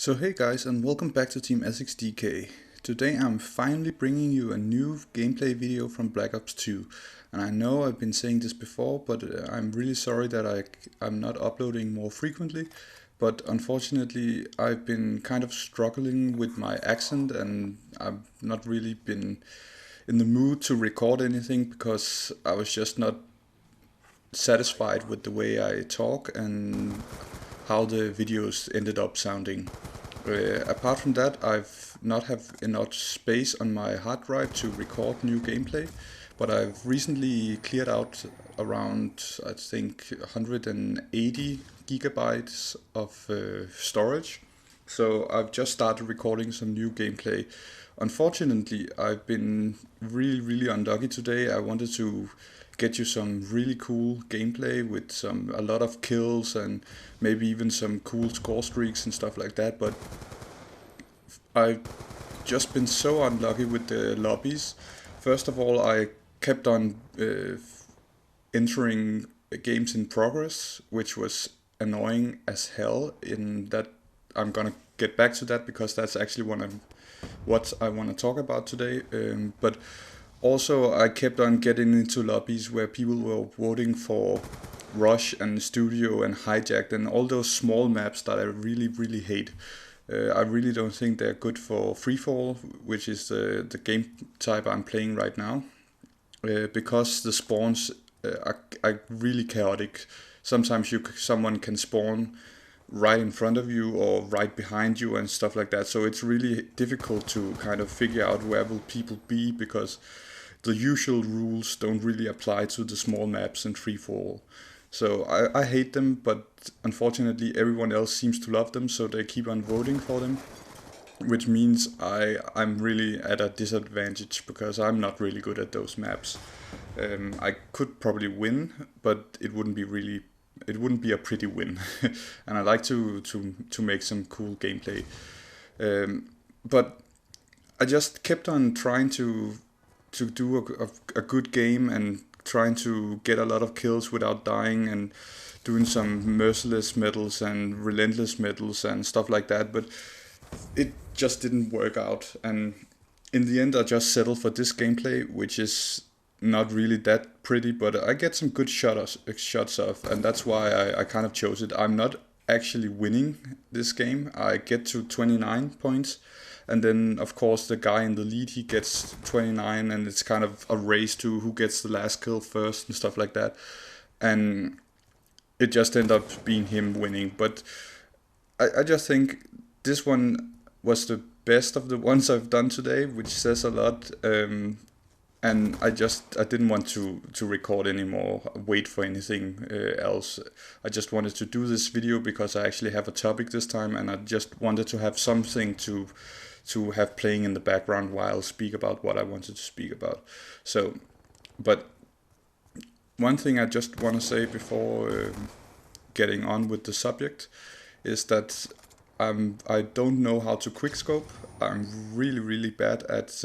So hey guys, and welcome back to Team Ethicsdk. Today I'm finally bringing you a new gameplay video from Black Ops 2. And I know I've been saying this before, but I'm really sorry that I'm not uploading more frequently. But unfortunately I've been kind of struggling with my accent, and I've not really been in the mood to record anything because I was just not satisfied with the way I talk and how the videos ended up sounding. Apart from that, I've not have enough space on my hard drive to record new gameplay, but I've recently cleared out around, I think, 180 gigabytes of storage. So I've just started recording some new gameplay. Unfortunately, I've been really unlucky today. I wanted to get you some really cool gameplay with a lot of kills and maybe even some cool score streaks and stuff like that, but I've just been so unlucky with the lobbies. First of all, I kept on entering games in progress, which was annoying as hell. In that, I'm gonna get back to that because that's actually what I want to talk about today. But also, I kept on getting into lobbies where people were voting for Rush and Studio and Hijacked and all those small maps that I really hate. I really don't think they're good for freefall, which is the game type I'm playing right now, because the spawns are really chaotic. Sometimes someone can spawn right in front of you or right behind you and stuff like that. So it's really difficult to kind of figure out where will people be, because the usual rules don't really apply to the small maps in freefall. So I hate them, but unfortunately everyone else seems to love them, so they keep on voting for them, which means I'm really at a disadvantage because I'm not really good at those maps. I could probably win, but it wouldn't be a pretty win. And I like to make some cool gameplay. But I just kept on trying to do a good game and trying to get a lot of kills without dying and doing some merciless medals and relentless medals and stuff like that, but it just didn't work out. And in the end I just settled for this gameplay, which is not really that pretty, but I get some good shots off, and that's why I kind of chose it. I'm not actually winning this game. I get to 29 points, and then of course the guy in the lead, he gets 29, and it's kind of a race to who gets the last kill first and stuff like that, and it just ended up being him winning. But I just think this one was the best of the ones I've done today, which says a lot. And I didn't want to record anymore, wait for anything else. I just wanted to do this video because I actually have a topic this time, and I just wanted to have something to have playing in the background while I speak about what I wanted to speak about. So, but one thing I just want to say before getting on with the subject is that I don't know how to quickscope. I'm really bad at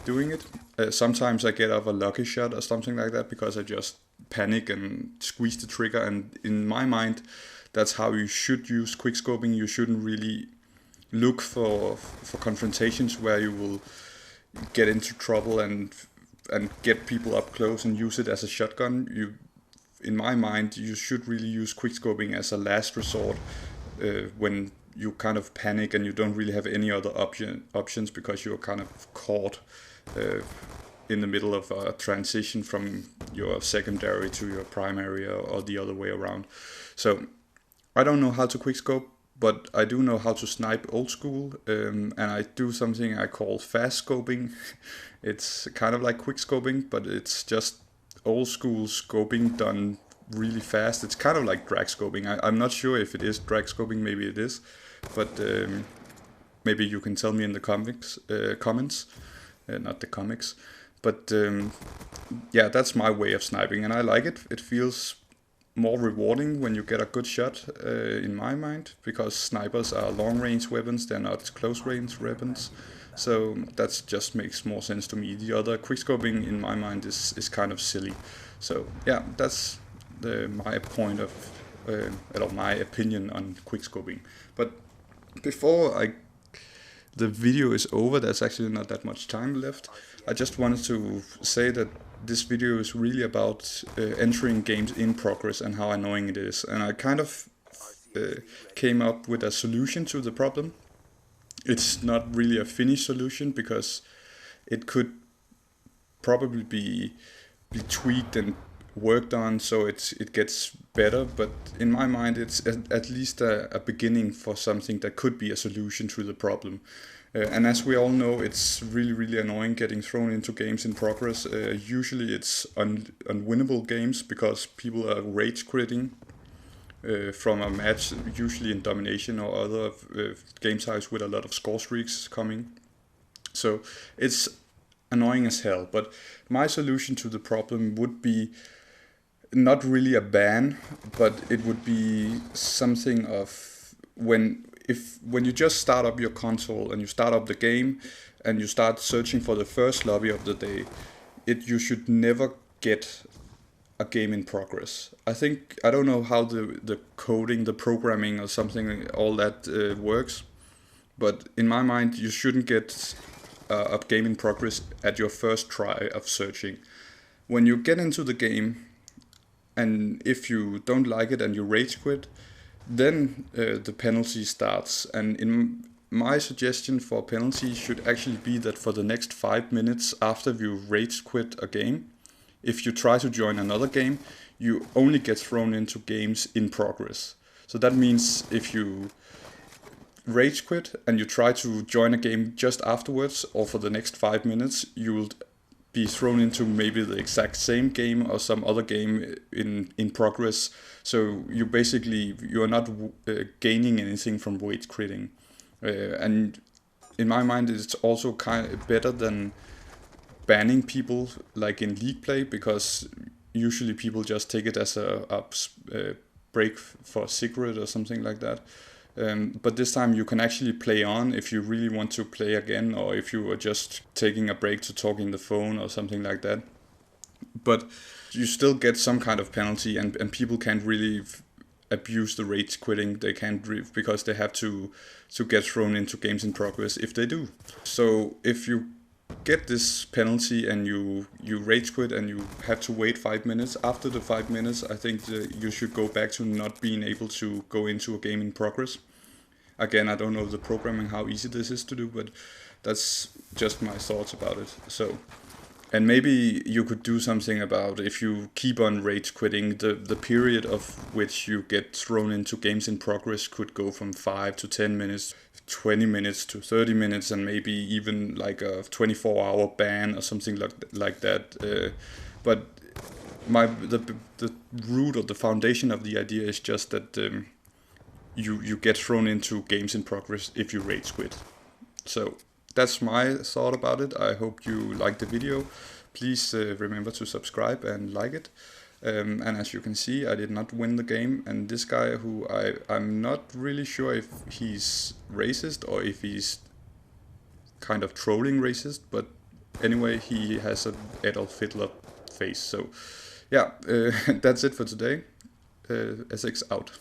doing it. Sometimes I get off a lucky shot or something like that because I just panic and squeeze the trigger. And in my mind, that's how you should use quickscoping. You shouldn't really look for confrontations where you will get into trouble and get people up close and use it as a shotgun. In my mind, you should really use quickscoping as a last resort when you kind of panic and you don't really have any other options because you're kind of caught in the middle of a transition from your secondary to your primary, or the other way around. So I don't know how to quickscope, but I do know how to snipe old school, and I do something I call fast scoping. It's kind of like quickscoping, but it's just old school scoping done really fast. It's kind of like drag scoping. I'm not sure if it is drag scoping, maybe it is, but maybe you can tell me in the comments, not the comics. But yeah, that's my way of sniping, and I like it. It feels more rewarding when you get a good shot, in my mind, because snipers are long range weapons, they're not close range weapons. So that just makes more sense to me. The other quickscoping in my mind is kind of silly. So yeah, that's my point of, or my opinion on quickscoping. But before the video is over, there's actually not that much time left. I just wanted to say that this video is really about entering games in progress and how annoying it is. And I kind of came up with a solution to the problem. It's not really a finished solution because it could probably be tweaked and worked on so it gets better, but in my mind it's at least a beginning for something that could be a solution to the problem. And as we all know, it's really annoying getting thrown into games in progress. Usually it's unwinnable games because people are rage quitting from a match, usually in domination or other game types with a lot of score streaks coming. So it's annoying as hell, but my solution to the problem would be not really a ban, but it would be something of when you just start up your console and you start up the game and you start searching for the first lobby of the day, you should never get a game in progress. I don't know how the coding, the programming or something, all that works, but in my mind you shouldn't get a game in progress at your first try of searching. When you get into the game, and if you don't like it and you rage quit, then the penalty starts. And in my suggestion for penalty should actually be that for the next 5 minutes after you rage quit a game, if you try to join another game, you only get thrown into games in progress. So that means if you rage quit and you try to join a game just afterwards or for the next 5 minutes, you will be thrown into maybe the exact same game or some other game in progress. So you're not gaining anything from rage quitting. And in my mind, it's also kind of better than banning people like in League play, because usually people just take it as a break for a secret or something like that. But this time you can actually play on if you really want to play again, or if you are just taking a break to talk in the phone or something like that. But you still get some kind of penalty, and people can't really abuse the rage quitting. They can't because they have to get thrown into games in progress if they do. So if you get this penalty and you rage quit and you have to wait 5 minutes, after the 5 minutes I think you should go back to not being able to go into a game in progress. Again, I don't know the programming, how easy this is to do, but that's just my thoughts about it. So, and maybe you could do something about if you keep on rage quitting, the period of which you get thrown into games in progress could go from 5 to 10 minutes, 20 minutes to 30 minutes, and maybe even like a 24-hour ban or something like that. But the root or the foundation of the idea is just that you get thrown into games in progress if you rage quit. So that's my thought about it. I hope you liked the video. Please remember to subscribe and like it. And as you can see, I did not win the game, and this guy who I'm not really sure if he's racist or if he's kind of trolling racist, but anyway, he has an Adolf Hitler face. So yeah, that's it for today. Ethics out.